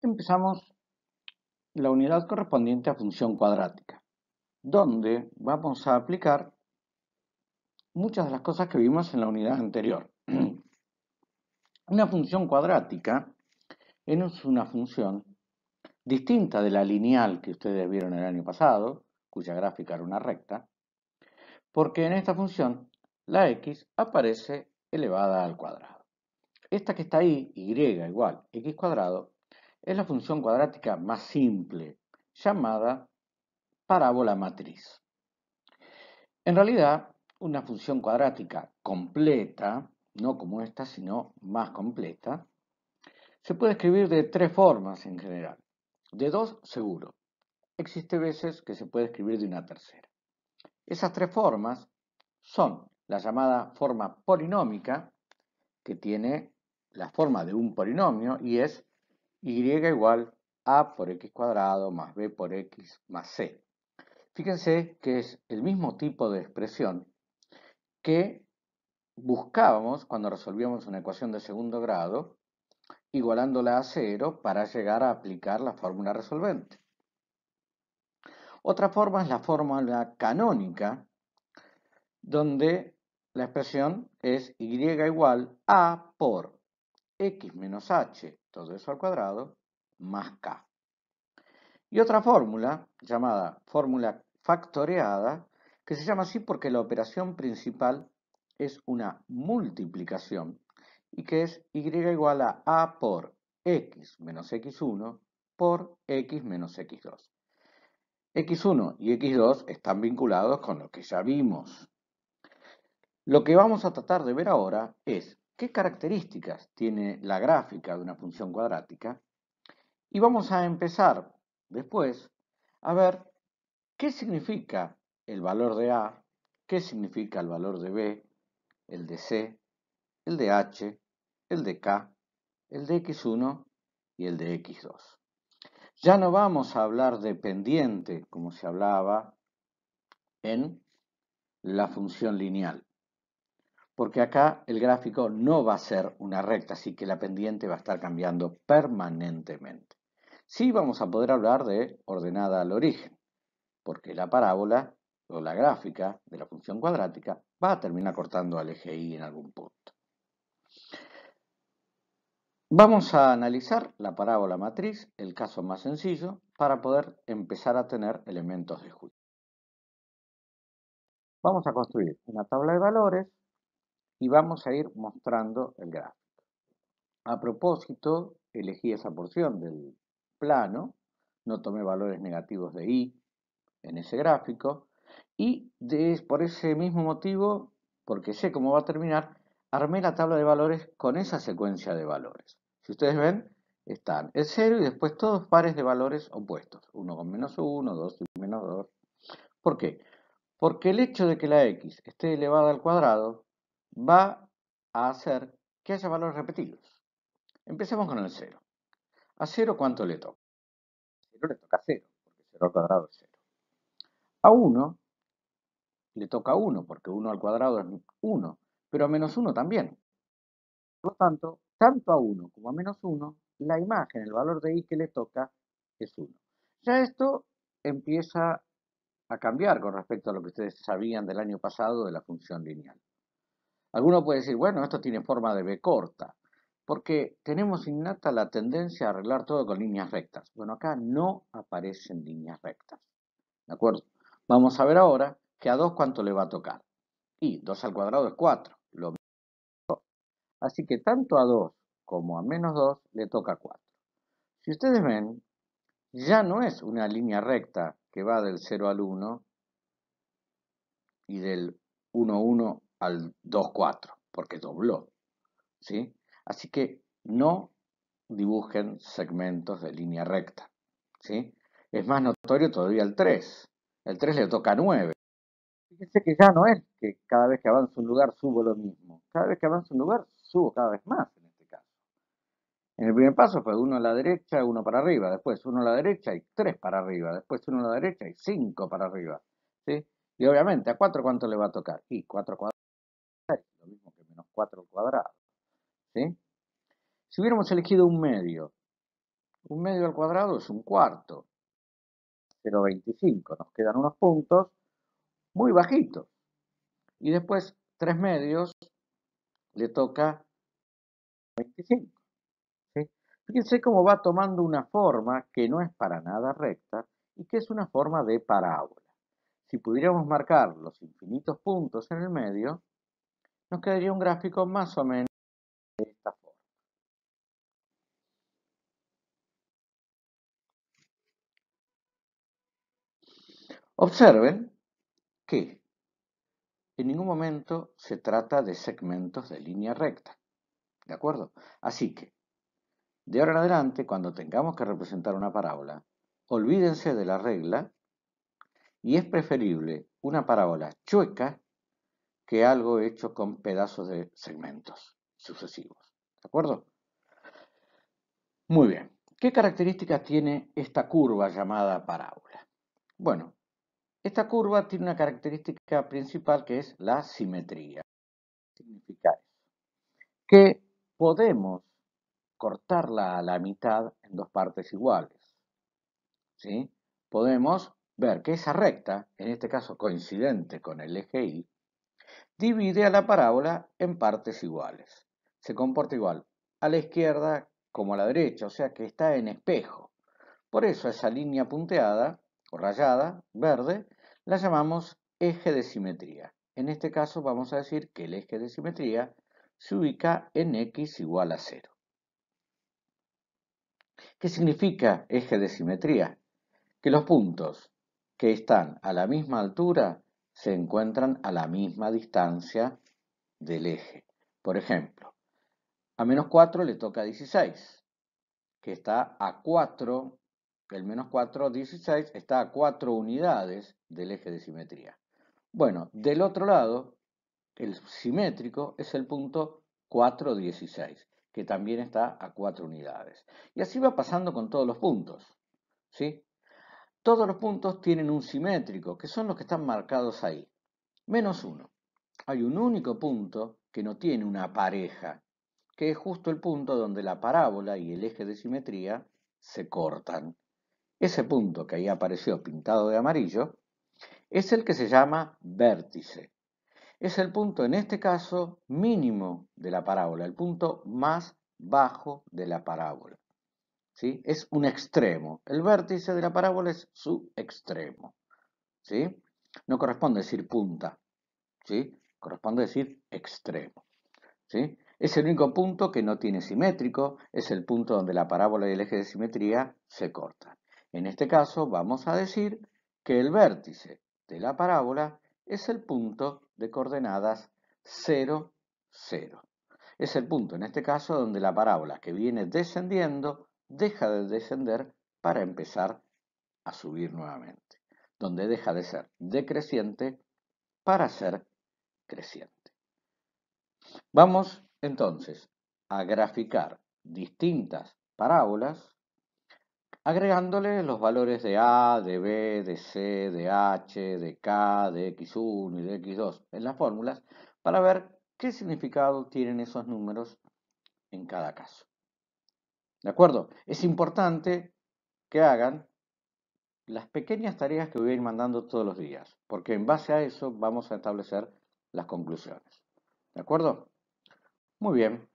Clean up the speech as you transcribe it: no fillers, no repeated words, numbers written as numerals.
Empezamos la unidad correspondiente a función cuadrática, donde vamos a aplicar muchas de las cosas que vimos en la unidad anterior. Una función cuadrática es una función distinta de la lineal que ustedes vieron el año pasado, cuya gráfica era una recta, porque en esta función la x aparece elevada al cuadrado. Esta que está ahí, y igual x cuadrado, es la función cuadrática más simple, llamada parábola matriz. En realidad, una función cuadrática completa, no como esta, sino más completa, se puede escribir de tres formas en general. De dos, seguro. Existe veces que se puede escribir de una tercera. Esas tres formas son la llamada forma polinómica, que tiene la forma de un polinomio y es y igual a por x cuadrado más b por x más c. Fíjense que es el mismo tipo de expresión que buscábamos cuando resolvíamos una ecuación de segundo grado, igualándola a cero para llegar a aplicar la fórmula resolvente. Otra forma es la fórmula canónica, donde la expresión es y igual a por x menos h, todo eso al cuadrado, más k. Y otra fórmula, llamada fórmula factoreada, que se llama así porque la operación principal es una multiplicación y que es y igual a por x menos x1 por x menos x2. x1 y x2 están vinculados con lo que ya vimos. Lo que vamos a tratar de ver ahora es qué características tiene la gráfica de una función cuadrática y vamos a empezar después a ver qué significa el valor de A, qué significa el valor de B, el de C, el de H, el de K, el de X1 y el de X2. Ya no vamos a hablar de pendiente como se hablaba en la función lineal, porque acá el gráfico no va a ser una recta, así que la pendiente va a estar cambiando permanentemente. Sí vamos a poder hablar de ordenada al origen, porque la parábola o la gráfica de la función cuadrática va a terminar cortando al eje Y en algún punto. Vamos a analizar la parábola matriz, el caso más sencillo, para poder empezar a tener elementos de juicio. Vamos a construir una tabla de valores y vamos a ir mostrando el gráfico. A propósito, elegí esa porción del plano, no tomé valores negativos de Y en ese gráfico y por ese mismo motivo, porque sé cómo va a terminar, armé la tabla de valores con esa secuencia de valores. Si ustedes ven, están el 0 y después todos pares de valores opuestos, 1 con menos 1, 2 y menos 2. ¿Por qué? Porque el hecho de que la x esté elevada al cuadrado va a hacer que haya valores repetidos. Empecemos con el 0. ¿A 0 cuánto le toca? A 0 le toca 0, porque 0 al cuadrado es 0. A 1 le toca 1, porque 1 al cuadrado es 1, pero a menos 1 también. Por lo tanto, tanto a 1 como a menos 1, la imagen, el valor de y que le toca es 1. Ya esto empieza a cambiar con respecto a lo que ustedes sabían del año pasado de la función lineal. Alguno puede decir, bueno, esto tiene forma de b corta, porque tenemos innata la tendencia a arreglar todo con líneas rectas. Bueno, acá no aparecen líneas rectas. ¿De acuerdo? Vamos a ver ahora que a 2 cuánto le va a tocar. Y 2 al cuadrado es 4. Así que tanto a 2 como a menos 2 le toca 4. Si ustedes ven, ya no es una línea recta que va del 0 al 1 y del 1, 1 al 2, 4, porque dobló. ¿Sí? Así que no dibujen segmentos de línea recta. ¿Sí? Es más notorio todavía el 3. El 3 le toca 9. Fíjense que ya no es que cada vez que avanzo un lugar subo lo mismo. Cada vez que avanzo un lugar subo cada vez más en este caso. En el primer paso fue 1 a la derecha, 1 para arriba, después 1 a la derecha y 3 para arriba, después 1 a la derecha y 5 para arriba. ¿Sí? Y obviamente a 4 ¿cuánto le va a tocar? Y 4 cuadrados es lo mismo que menos 4 al cuadrado. ¿Sí? Si hubiéramos elegido un medio Un medio al cuadrado es un cuarto. 0,25. Nos quedan unos puntos muy bajitos. Y después 3 medios le toca 25. ¿Sí? Fíjense cómo va tomando una forma que no es para nada recta y que es una forma de parábola. Si pudiéramos marcar los infinitos puntos en el medio, nos quedaría un gráfico más o menos de esta forma. Observen que en ningún momento se trata de segmentos de línea recta. ¿De acuerdo? Así que, de ahora en adelante, cuando tengamos que representar una parábola, olvídense de la regla y es preferible una parábola chueca que algo hecho con pedazos de segmentos sucesivos. ¿De acuerdo? Muy bien. ¿Qué características tiene esta curva llamada parábola? Bueno, esta curva tiene una característica principal que es la simetría. ¿Qué significa eso? Que podemos cortarla a la mitad en dos partes iguales. ¿Sí? Podemos ver que esa recta, en este caso coincidente con el eje Y, divide a la parábola en partes iguales. Se comporta igual a la izquierda como a la derecha, o sea que está en espejo. Por eso esa línea punteada o rayada, verde, la llamamos eje de simetría. En este caso vamos a decir que el eje de simetría se ubica en x igual a 0. ¿Qué significa eje de simetría? Que los puntos que están a la misma altura se encuentran a la misma distancia del eje. Por ejemplo, a menos 4 le toca 16, que está a 4, el menos 4, 16, está a 4 unidades del eje de simetría. Bueno, del otro lado, el simétrico es el punto 4, 16, que también está a 4 unidades. Y así va pasando con todos los puntos, ¿sí? Todos los puntos tienen un simétrico, que son los que están marcados ahí, menos 1. Hay un único punto que no tiene una pareja, que es justo el punto donde la parábola y el eje de simetría se cortan. Ese punto que ahí apareció pintado de amarillo es el que se llama vértice. Es el punto, en este caso, mínimo de la parábola, el punto más bajo de la parábola. ¿Sí? Es un extremo. El vértice de la parábola es su extremo. ¿Sí? No corresponde decir punta. ¿Sí? Corresponde decir extremo. ¿Sí? Es el único punto que no tiene simétrico, es el punto donde la parábola y el eje de simetría se cortan. En este caso vamos a decir que el vértice de la parábola es el punto de coordenadas 0, 0. Es el punto en este caso donde la parábola que viene descendiendo deja de descender para empezar a subir nuevamente, donde deja de ser decreciente para ser creciente. Vamos entonces a graficar distintas parábolas agregándole los valores de A, de B, de C, de H, de K, de X1 y de X2 en las fórmulas para ver qué significado tienen esos números en cada caso. ¿De acuerdo? Es importante que hagan las pequeñas tareas que voy a ir mandando todos los días, porque en base a eso vamos a establecer las conclusiones. ¿De acuerdo? Muy bien.